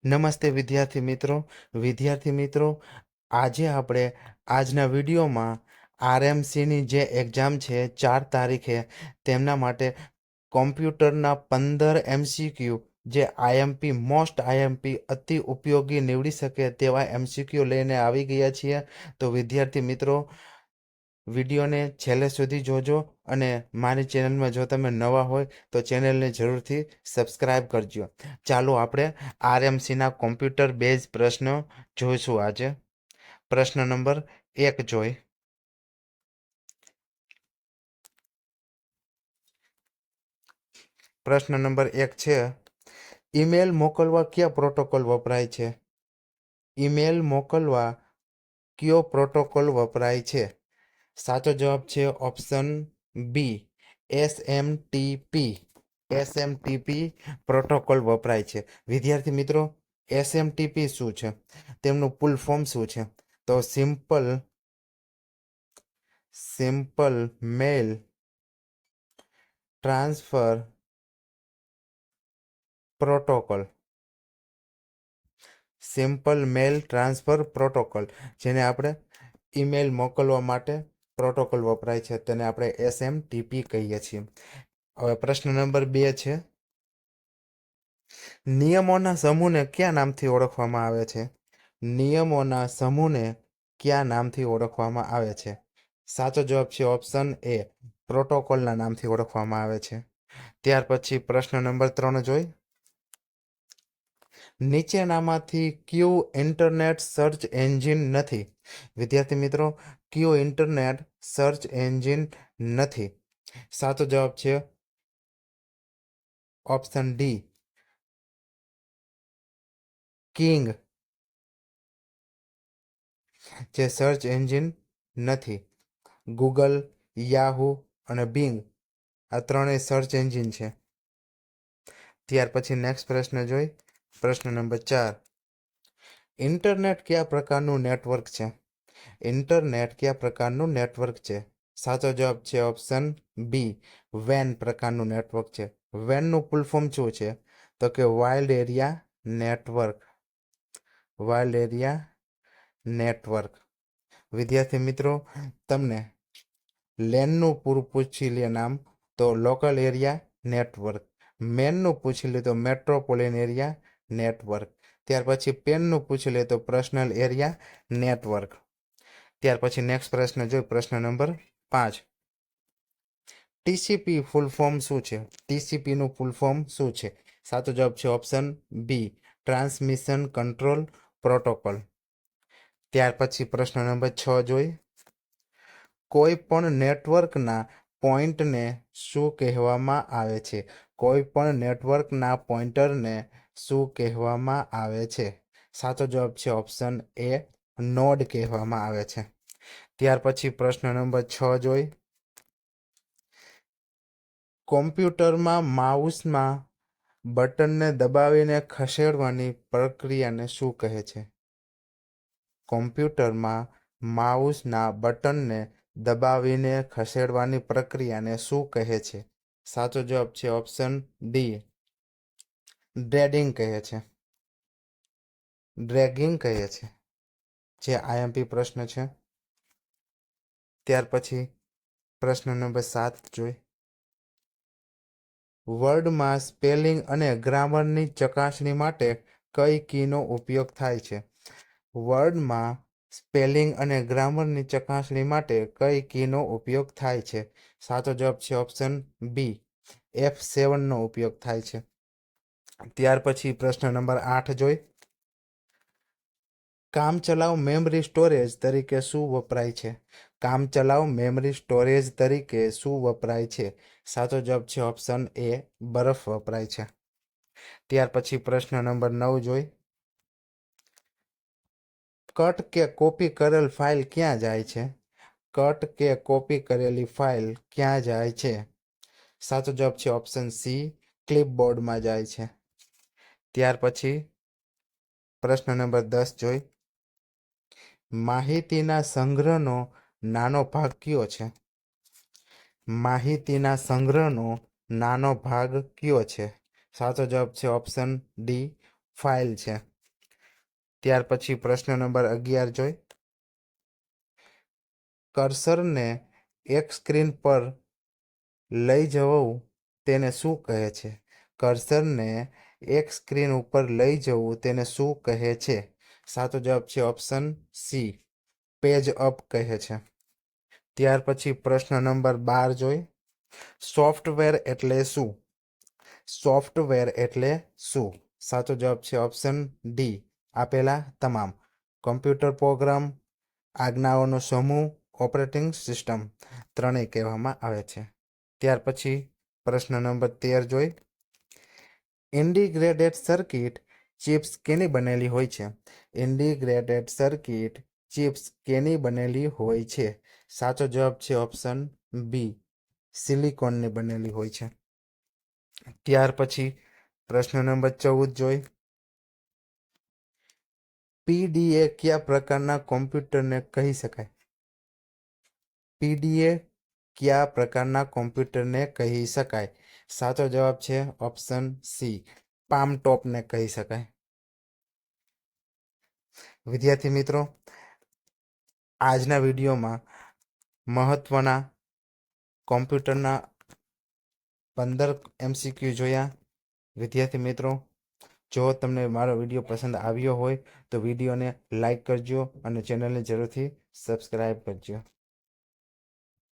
નમસ્તે વિદ્યાર્થી મિત્રો આજે આપણે આજના વિડીયોમાં આરએમસીની જે એક્ઝામ છે 4 તારીખે તેમના માટે કોમ્પ્યુટરના 15 એમસીક્યુ જે આઈએમપી મોસ્ટ આઈએમપી અતિ ઉપયોગી નીવડી શકે તેવા એમસીક્યુ લઈને આવી ગયા છીએ. તો વિદ્યાર્થી મિત્રો વિડીયોને છેલ્લે સુધી જોજો અને મારી ચેનલમાં જો તમે નવા હોય તો ચેનલને જરૂરથી સબસ્ક્રાઇબ કરજો. ચાલો આપણે આરએમસીના કોમ્પ્યુટર બેઝ પ્રશ્નો જોઈશું. આજે પ્રશ્ન નંબર 1 જોઈ. પ્રશ્ન નંબર 1 છે, ઈમેલ મોકલવા કયા પ્રોટોકોલ વપરાય છે? ઈમેલ મોકલવા કયો પ્રોટોકોલ વપરાય છે? સાચો જવાબ છે ઓપ્શન બી, એસએમટીપી પ્રોટોકોલ વપરાય છે. વિદ્યાર્થી મિત્રો, એસએમટીપી શું છે? તેમનું ફૂલ ફોર્મ શું છે? તો સિમ્પલ મેલ ટ્રાન્સફર પ્રોટોકોલ. સિમ્પલ મેલ ટ્રાન્સફર પ્રોટોકોલ, જેને આપણે ઈમેલ મોકલવા માટે પ્રોટોકોલ વપરાય છે તેને આપણે એસએમટીપી કહીએ છીએ. હવે પ્રશ્ન નંબર 2 છે, નિયમોના સમૂહને કયા નામથી ઓળખવામાં આવે છે? નિયમોના સમૂહને કયા નામથી ઓળખવામાં આવે છે? સાચો જવાબ છે ઓપ્શન એ, પ્રોટોકોલના નામથી ઓળખવામાં આવે છે. ત્યાર પછી પ્રશ્ન નંબર 3 જોઈ. નીચેનામાંથી કયું ઇન્ટરનેટ સર્ચ એન્જિન નથી? વિદ્યાર્થી મિત્રો, કયું ઇન્ટરનેટ સર્ચ એન્જિન નથી? સાચો જવાબ છે ઓપ્શન ડી, કિંગ, જે સર્ચ એન્જિન નથી. ગૂગલ, યાહુ અને બિંગ આ ત્રણેય સર્ચ એન્જિન છે. ત્યાર પછી નેક્સ્ટ પ્રશ્ન જોઈ. પ્રશ્ન નંબર 4, ઇન્ટરનેટ કયા પ્રકારનું નેટવર્ક છે? ઇન્ટરનેટ કયા પ્રકારનું નેટવર્ક છે? સાચો જવાબ છે ઓપ્શન બી, વેન પ્રકારનું નેટવર્ક છે. વેનનું ફૂલ ફોર્મ શું છે? તો કે wild area network. Wild area network. વિદ્યાર્થી મિત્રો, તમને લેનનું પૂરું પૂછી લે નામ તો લોકલ એરિયા નેટવર્ક. મેનનું પૂછી લે તો મેટ્રોપોલિયન એરિયા નેટવર્ક. ત્યાર પછી પેનનું પૂછી લે તો પર્સનલ એરિયા નેટવર્ક. ત્યાર પછી નેક્સ્ટ પ્રશ્ન જોઈ. પ્રશ્ન નંબર 5, ટીસીપી ફૂલ ફોર્મ શું છે? ટીસીપીનું ફૂલ ફોર્મ શું છે? સાચો જવાબ છે option B, transmission control protocol. ત્યાર પછી પ્રશ્ન નંબર 6 જોઈ. કોઈ પણ નેટવર્કના પોઈન્ટને શું કહેવામાં આવે છે? કોઈ પણ નેટવર્કના પોઈન્ટરને શું કહેવામાં આવે છે? સાચો જવાબ છે ઓપ્શન એ, નોડ કહેવામાં આવે છે. ત્યાર પછી પ્રશ્ન નંબર 6 જોઈ. કોમ્પ્યુટરમાં માઉસમાં બટનને દબાવીને ખસેડવાની પ્રક્રિયાને શું કહે છે? કોમ્પ્યુટરમાં માઉસના બટનને દબાવીને ખસેડવાની પ્રક્રિયાને શું કહે છે? સાચો જવાબ છે ઓપ્શન ડી, ડ્રેડિંગ કહે છે. ડ્રેગિંગ કહે છે, જે આઈએમપી પ્રશ્ન છે. ત્યાર પછી પ્રશ્ન નંબર 7 જોઈ. વર્ડમાં સ્પેલિંગ અને ગ્રામરની ચકાસણી માટે કઈ કીનો ઉપયોગ થાય છે? વર્ડમાં સ્પેલિંગ અને ગ્રામરની ચકાસણી માટે કઈ કીનો ઉપયોગ થાય છે? સાચો જવાબ છે ઓપ્શન બી, F7નો ઉપયોગ થાય છે. ત્યાર પછી પ્રશ્ન નંબર 8 જોઈ. કામચલાઉ મેમરી સ્ટોરેજ તરીકે શું વપરાય છે? કામચલાઉ મેમરી સ્ટોરેજ તરીકે શું વપરાય છે? સાચો જવાબ છે ઓપ્શન એ, બરફ વપરાય છે. ત્યાર પછી પ્રશ્ન નંબર 9 જોઈ. કટ કે કોપી કરેલ ફાઇલ ક્યાં જાય છે? કટ કે કોપી કરેલી ફાઇલ ક્યાં જાય છે? સાચો જવાબ છે ઓપ્શન સી, ક્લિપબોર્ડમાં જાય છે. ત્યાર પછી પ્રશ્ન નંબર 10 જોઈ. માહિતીના સંગ્રહનો નાનો ભાગ કયો છે? માહિતીના સંગ્રહનો નાનો ભાગ કયો છે? સાચો જવાબ છે ઓપ્શન ડી, ફાઇલ છે. ત્યાર પછી પ્રશ્ન નંબર 11 જોઈ. કર્સરને એક સ્ક્રીન પર લઈ જવું તેને શું કહે છે? કર્સરને એક સ્ક્રીન ઉપર લઈ જવું તેને શું કહે છે? સાચો જવાબ છે ઓપ્શન સી, પેજ અપ કહે છે. ત્યાર પછી પ્રશ્ન નંબર 12 જોઈ. સોફ્ટવેર એટલે શું? સોફ્ટવેર એટલે શું? સાચો જવાબ છે ઓપ્શન ડી, આપેલા તમામ. કમ્પ્યુટર પ્રોગ્રામ, આજ્ઞાઓનો સમૂહ, ઓપરેટિંગ સિસ્ટમ ત્રણેય કહેવામાં આવે છે. ત્યાર પછી પ્રશ્ન નંબર 13 જોઈ. ઇન્ટિગ્રેટેડ સર્કિટ ચિપ્સ કેની બનેલી હોય છે? ઇન્ટિગ્રેટેડ સર્કિટ ચિપ્સ કેની બનેલી હોય છે? સાચો જવાબ છે ઓપ્શન બી, સિલિકોનની બનેલી હોય છે. ત્યાર પછી પ્રશ્ન નંબર 14 જોઈ. પીડીએ કયા પ્રકારના કોમ્પ્યુટરને કહી શકાય? પીડીએ કયા પ્રકારના કોમ્પ્યુટરને કહી શકાય? સાચો જવાબ છે ઓપ્શન સી, પામ ટોપને કહી શકાય. વિદ્યાર્થી મિત્રો, આજના વિડીયોમાં મહત્વના કોમ્પ્યુટરના 15 MCQ જોયા. વિદ્યાર્થી મિત્રો, જો તમને મારો વિડીયો પસંદ આવ્યો હોય તો વિડીયોને લાઈક કરજો અને ચેનલને જરૂરથી સબસ્ક્રાઈબ કરજો.